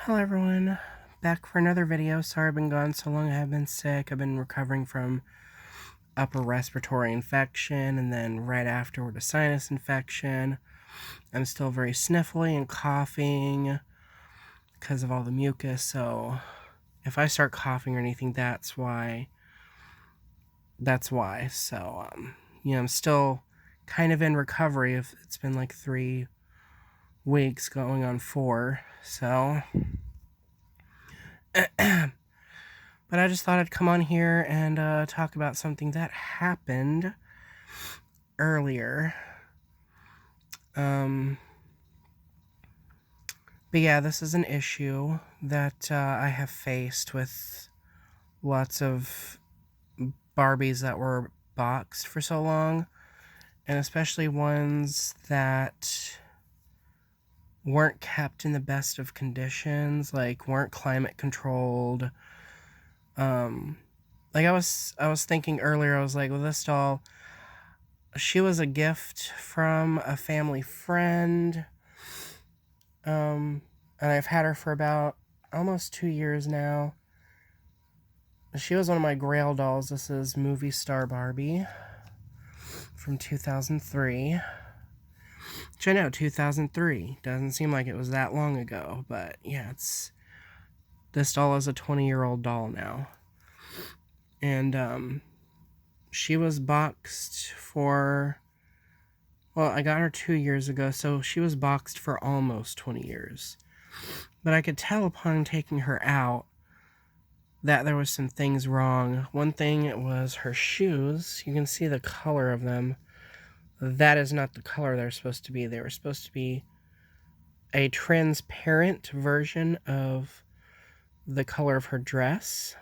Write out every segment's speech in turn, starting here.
Hello everyone, back for another video. Sorry I've been gone so long. I have been sick. I've been recovering from upper respiratory infection and then right afterward a sinus infection. I'm still very sniffly and coughing because of all the mucus, so if I start coughing or anything, that's why. So, I'm still kind of in recovery. If it's been like 3 weeks going on 4, so but I just thought I'd come on here and talk about something that happened earlier. But yeah, this is an issue that I have faced with lots of Barbies that were boxed for so long, and especially ones that weren't kept in the best of conditions, like weren't climate controlled. Like I was thinking earlier, I was like, well, this doll, she was a gift from a family friend. And I've had her for about almost 2 years now. She was one of my Grail dolls. This is Movie Star Barbie from 2003. Which I know, 2003. Doesn't seem like it was that long ago, but yeah, this doll is a 20-year-old doll now. And she was boxed for, well, I got her 2 years ago, so she was boxed for almost 20 years. But I could tell upon taking her out that there was some things wrong. One thing was her shoes. You can see the color of them. That is not the color they're supposed to be. They were supposed to be a transparent version of the color of her dress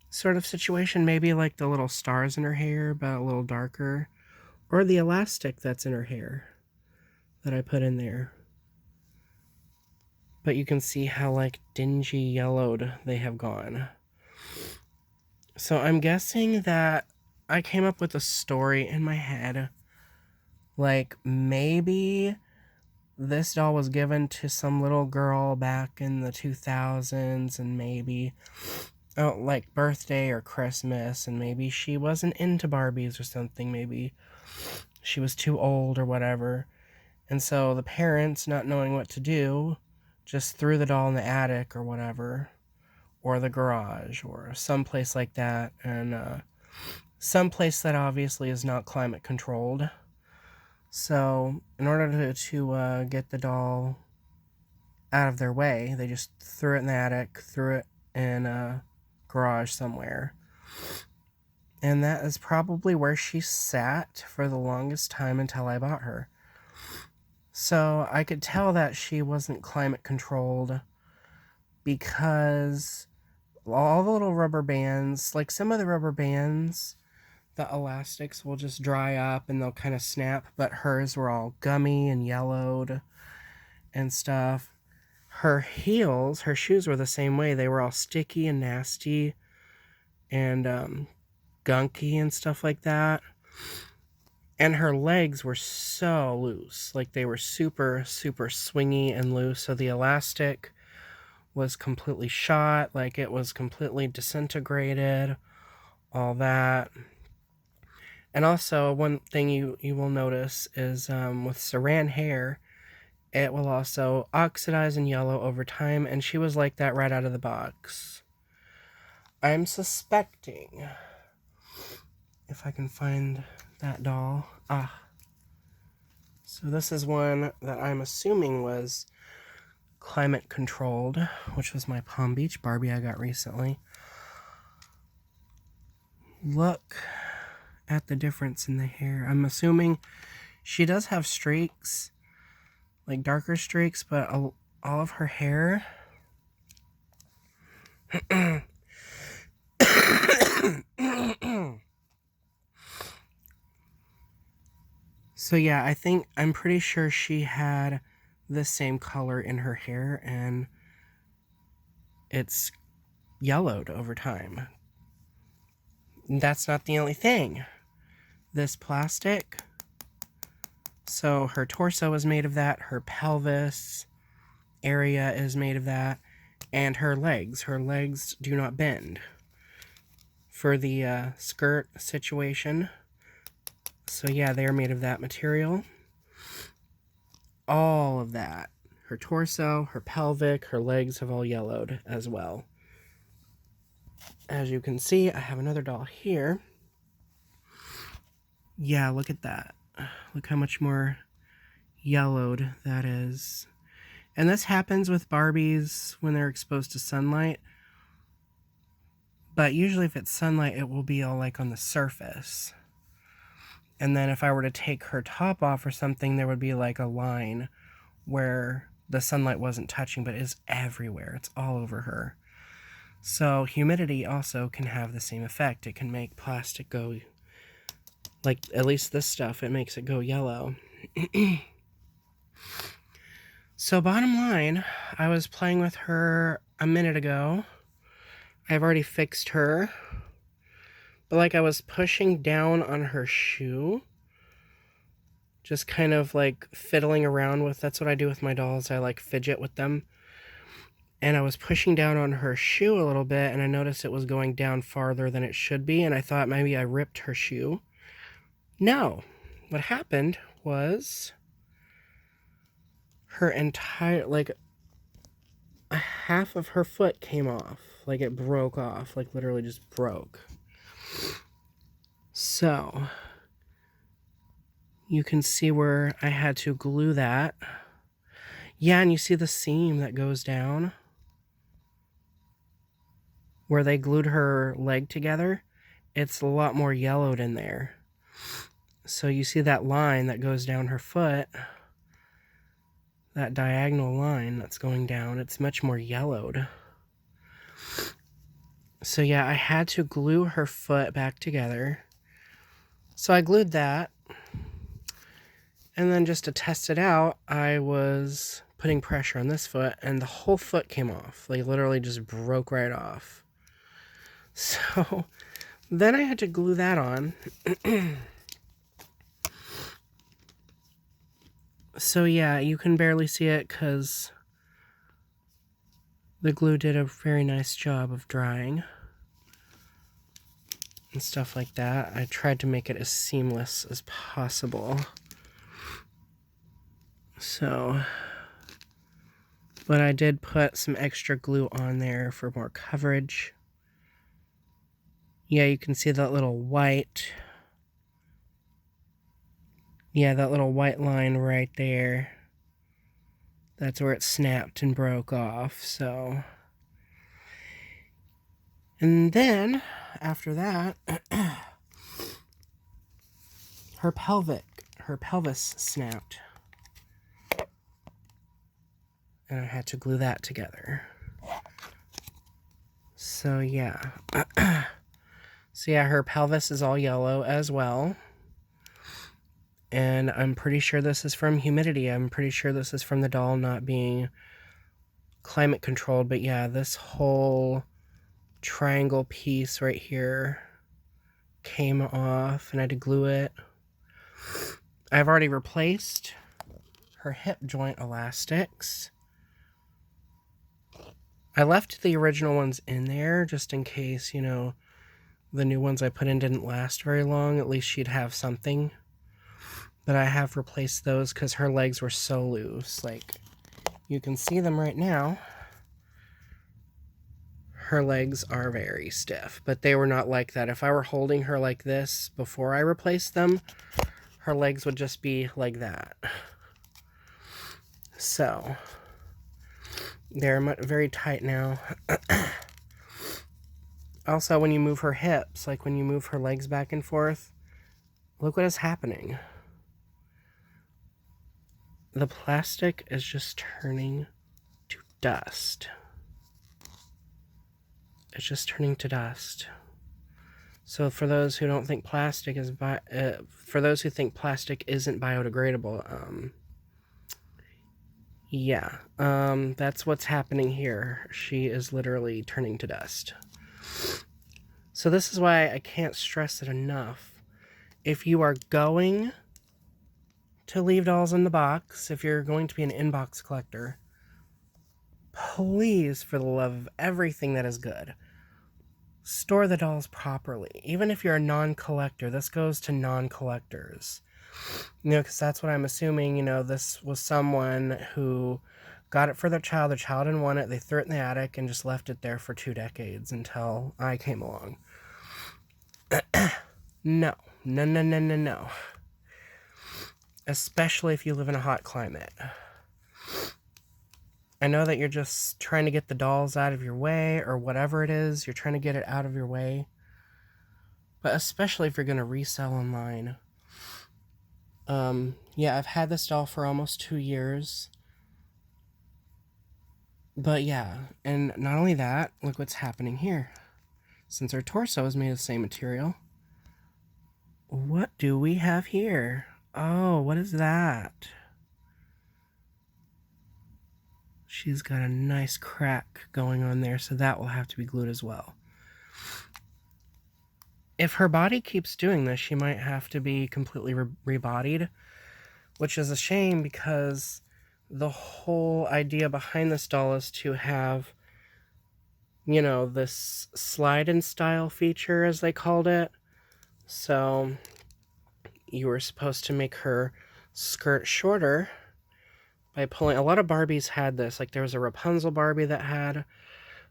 sort of situation. Maybe like the little stars in her hair, but a little darker. Or the elastic that's in her hair that I put in there. But you can see how like dingy yellowed they have gone. So I'm guessing that I came up with a story in my head. Like maybe this doll was given to some little girl back in the 2000s, and maybe like birthday or Christmas, and maybe she wasn't into Barbies or something. Maybe she was too old or whatever. And so the parents, not knowing what to do, just threw the doll in the attic or whatever, or the garage, or someplace like that, and someplace that obviously is not climate controlled. So in order to get the doll out of their way, they just threw it in the attic, threw it in a garage somewhere. And that is probably where she sat for the longest time until I bought her. So I could tell that she wasn't climate controlled because all the little rubber bands, like some of the rubber bands, the elastics will just dry up and they'll kind of snap, but hers were all gummy and yellowed and stuff. Her heels, her shoes were the same way. They were all sticky and nasty and gunky and stuff like that. And her legs were so loose. Like they were super, super swingy and loose. So the elastic was completely shot. Like it was completely disintegrated. All that. And also, one thing you will notice is with Saran hair, it will also oxidize and yellow over time. And she was like that right out of the box. I'm suspecting, if I can find that doll. So this is one that I'm assuming was climate controlled, which was my Palm Beach Barbie I got recently. Look at the difference in the hair. I'm assuming she does have streaks, like darker streaks, but all of her hair So yeah, I'm pretty sure she had the same color in her hair, and it's yellowed over time. And that's not the only thing. This plastic, so her torso was made of that, her pelvis, area is made of that. And her legs. Her legs do not bend. For the skirt situation. So yeah, they're made of that material. All of that. Her torso, her pelvic, her legs have all yellowed as well. As you can see, I have another doll here. Yeah, look at that. Look how much more yellowed that is. And this happens with Barbies when they're exposed to sunlight. But usually if it's sunlight, it will be all like on the surface. And then if I were to take her top off or something, there would be like a line where the sunlight wasn't touching, but it's everywhere. It's all over her. So humidity also can have the same effect. It can make plastic go, like at least this stuff, it makes it go yellow. So bottom line, I was playing with her a minute ago. I've already fixed her. But like I was pushing down on her shoe. Just kind of like fiddling around with, that's what I do with my dolls. I like fidget with them. And I was pushing down on her shoe a little bit, and I noticed it was going down farther than it should be, and I thought maybe I ripped her shoe. No. What happened was her entire, like, a half of her foot came off. Like, it broke off. Like, literally just broke. So, you can see where I had to glue that. Yeah, and you see the seam that goes down? Where they glued her leg together, it's a lot more yellowed in there. So you see that line that goes down her foot, that diagonal line that's going down, it's much more yellowed. So yeah, I had to glue her foot back together. So I glued that. And then just to test it out, I was putting pressure on this foot, and the whole foot came off. Like, literally just broke right off. So then I had to glue that on. So yeah, you can barely see it because the glue did a very nice job of drying. And stuff like that. I tried to make it as seamless as possible. So, but I did put some extra glue on there for more coverage. Yeah, you can see that little white. Yeah, that little white line right there. That's where it snapped and broke off, so. And then, after that, her pelvis snapped. And I had to glue that together. So, yeah. So yeah, her pelvis is all yellow as well. And I'm pretty sure this is from humidity. I'm pretty sure this is from the doll not being climate controlled. But yeah, this whole triangle piece right here came off, and I had to glue it. I've already replaced her hip joint elastics. I left the original ones in there just in case, you know, the new ones I put in didn't last very long. At least she'd have something. But I have replaced those because her legs were so loose. Like, you can see them right now. Her legs are very stiff, but they were not like that. If I were holding her like this before I replaced them, her legs would just be like that. So, they're very tight now. Also, when you move her hips, like when you move her legs back and forth, look what is happening. The plastic is just turning to dust. It's just turning to dust. So for those who don't think plastic is for those who think plastic isn't biodegradable, yeah, that's what's happening here. She is literally turning to dust. So this is why I can't stress it enough. If you are going to leave dolls in the box, if you're going to be an in-box collector, please, for the love of everything that is good, store the dolls properly. Even if you're a non-collector, this goes to non-collectors. Because that's what I'm assuming, this was someone who got it for their child didn't want it, they threw it in the attic and just left it there for 2 decades until I came along. No. No, no, no, no, no. Especially if you live in a hot climate. I know that you're just trying to get the dolls out of your way, or whatever it is, you're trying to get it out of your way. But especially if you're going to resell online. Yeah, I've had this doll for almost 2 years. But yeah, and not only that, look what's happening here. Since her torso is made of the same material, what do we have here? Oh, what is that? She's got a nice crack going on there, so that will have to be glued as well. If her body keeps doing this, she might have to be completely rebodied, which is a shame because the whole idea behind this doll is to have, this slide-in style feature, as they called it. So you were supposed to make her skirt shorter by pulling. A lot of Barbies had this. Like, there was a Rapunzel Barbie that had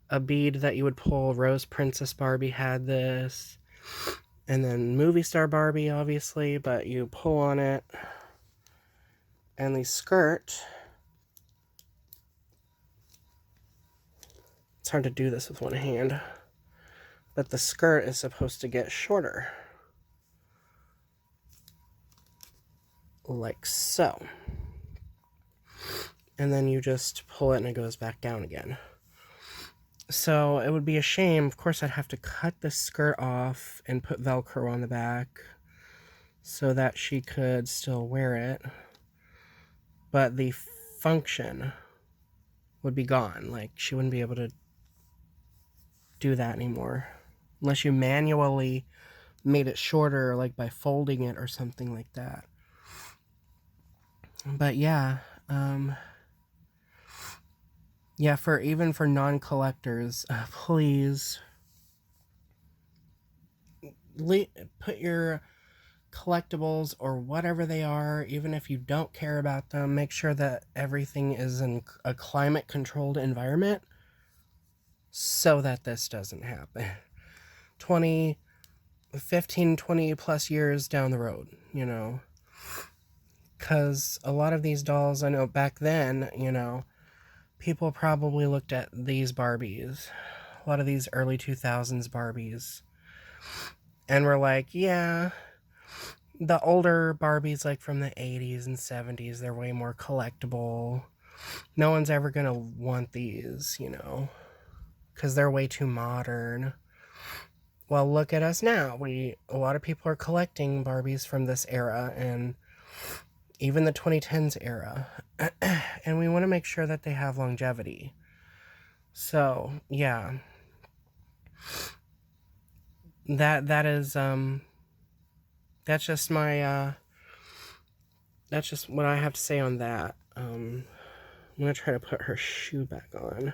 a bead that you would pull. Rose Princess Barbie had this. And then Movie Star Barbie, obviously. But you pull on it. And the skirt... It's hard to do this with one hand. But the skirt is supposed to get shorter. Like so. And then you just pull it and it goes back down again. So it would be a shame. Of course, I'd have to cut the skirt off and put Velcro on the back so that she could still wear it. But the function would be gone. Like, she wouldn't be able to do that anymore. Unless you manually made it shorter, like by folding it or something like that. But yeah, yeah, even for non-collectors, please put your collectibles or whatever they are, even if you don't care about them, make sure that everything is in a climate-controlled environment so that this doesn't happen 15, 20 plus years down the road, Because a lot of these dolls, I know back then, people probably looked at these Barbies, a lot of these early 2000s Barbies, and were like, yeah, the older Barbies, like from the 80s and 70s, they're way more collectible. No one's ever going to want these, because they're way too modern. Well, look at us now. A lot of people are collecting Barbies from this era, and even the 2010s era, and we want to make sure that they have longevity. So yeah, that is that's just my that's just what I have to say on that. I'm gonna try to put her shoe back on.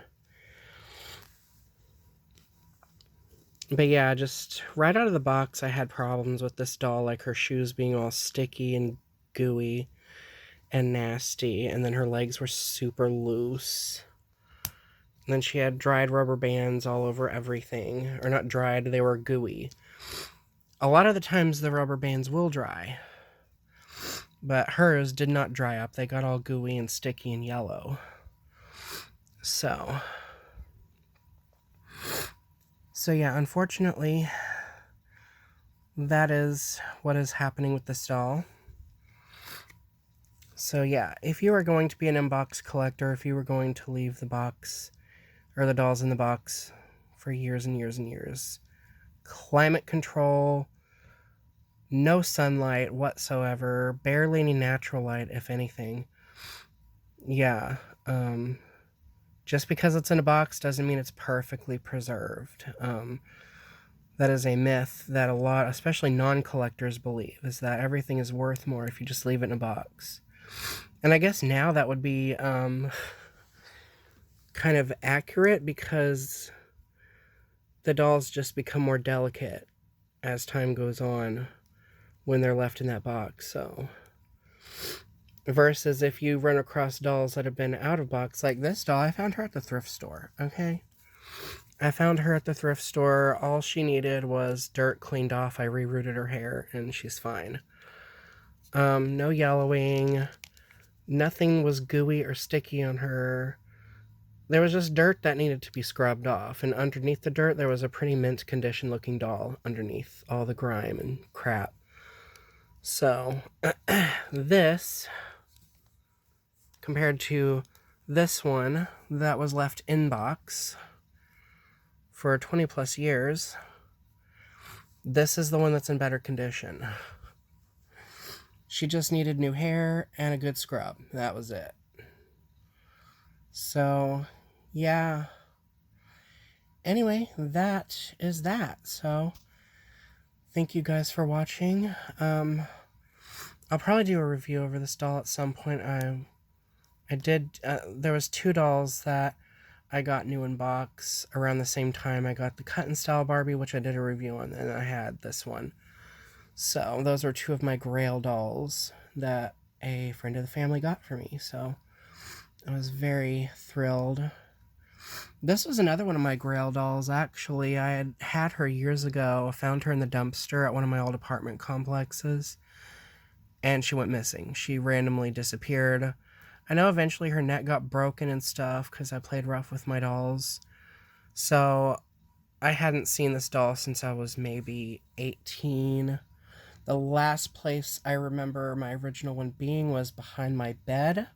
But yeah, just right out of the box, I had problems with this doll, like her shoes being all sticky and gooey and nasty, and then her legs were super loose. And then she had dried rubber bands all over everything. Or not dried, they were gooey. A lot of the times the rubber bands will dry. But hers did not dry up. They got all gooey and sticky and yellow. So yeah, unfortunately, that is what is happening with this doll. So yeah, if you are going to be an inbox collector, if you were going to leave the box, or the dolls in the box, for years and years and years, climate control, no sunlight whatsoever, barely any natural light, if anything. Yeah, just because it's in a box doesn't mean it's perfectly preserved. That is a myth that a lot, especially non-collectors, believe, is that everything is worth more if you just leave it in a box. And I guess now that would be kind of accurate because the dolls just become more delicate as time goes on when they're left in that box. So versus if you run across dolls that have been out of box, like this doll, I found her at the thrift store, okay? I found her at the thrift store. All she needed was dirt cleaned off. I rerouted her hair, and she's fine. No yellowing. Nothing was gooey or sticky on her. There was just dirt that needed to be scrubbed off, and underneath the dirt, there was a pretty mint condition looking doll underneath all the grime and crap. So, this, compared to this one that was left in box for 20 plus years, this is the one that's in better condition. She just needed new hair and a good scrub. That was it. So, yeah. Anyway, that is that. So, thank you guys for watching. I'll probably do a review over this doll at some point. I did, there was 2 dolls that I got new in box around the same time. I got the cut and style Barbie, which I did a review on, and I had this one. So those were 2 of my Grail dolls that a friend of the family got for me. So I was very thrilled. This was another one of my Grail dolls, actually. I had her years ago. I found her in the dumpster at one of my old apartment complexes, and she went missing. She randomly disappeared. I know eventually her neck got broken and stuff because I played rough with my dolls. So I hadn't seen this doll since I was maybe 18. The last place I remember my original one being was behind my bed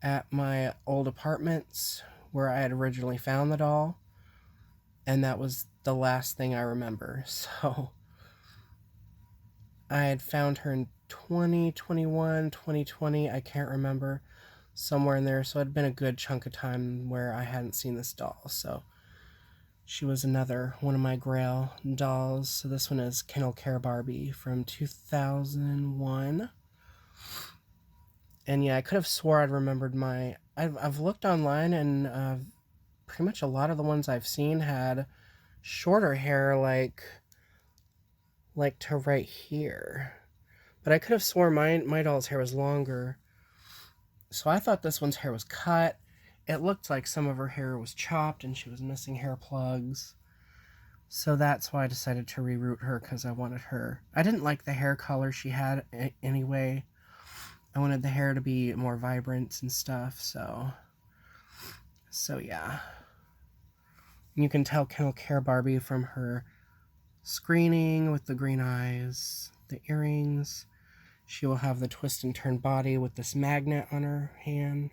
at my old apartments where I had originally found the doll. And that was the last thing I remember. So I had found her in 2021, 2020, I can't remember, somewhere in there. So it had been a good chunk of time where I hadn't seen this doll. So she was another one of my Grail dolls. So this one is Kennel Care Barbie from 2001. And yeah, I could have swore I'd remembered my... I've looked online, and pretty much a lot of the ones I've seen had shorter hair, like to right here. But I could have sworn my doll's hair was longer. So I thought this one's hair was cut. It looked like some of her hair was chopped and she was missing hair plugs. So that's why I decided to reroute her, because I wanted her... I didn't like the hair color she had anyway. I wanted the hair to be more vibrant and stuff, so yeah. You can tell Kennel Care Barbie from her screening with the green eyes, the earrings. She will have the twist and turn body with this magnet on her hand,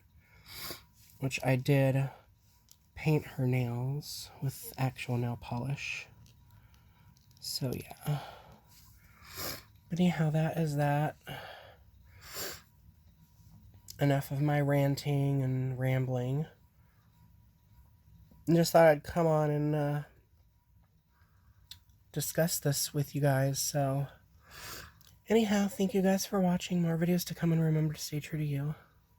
which I did paint her nails with actual nail polish. So yeah. But anyhow, that is that. Enough of my ranting and rambling. I just thought I'd come on and discuss this with you guys. So anyhow, thank you guys for watching. More videos to come, and remember to stay true to you.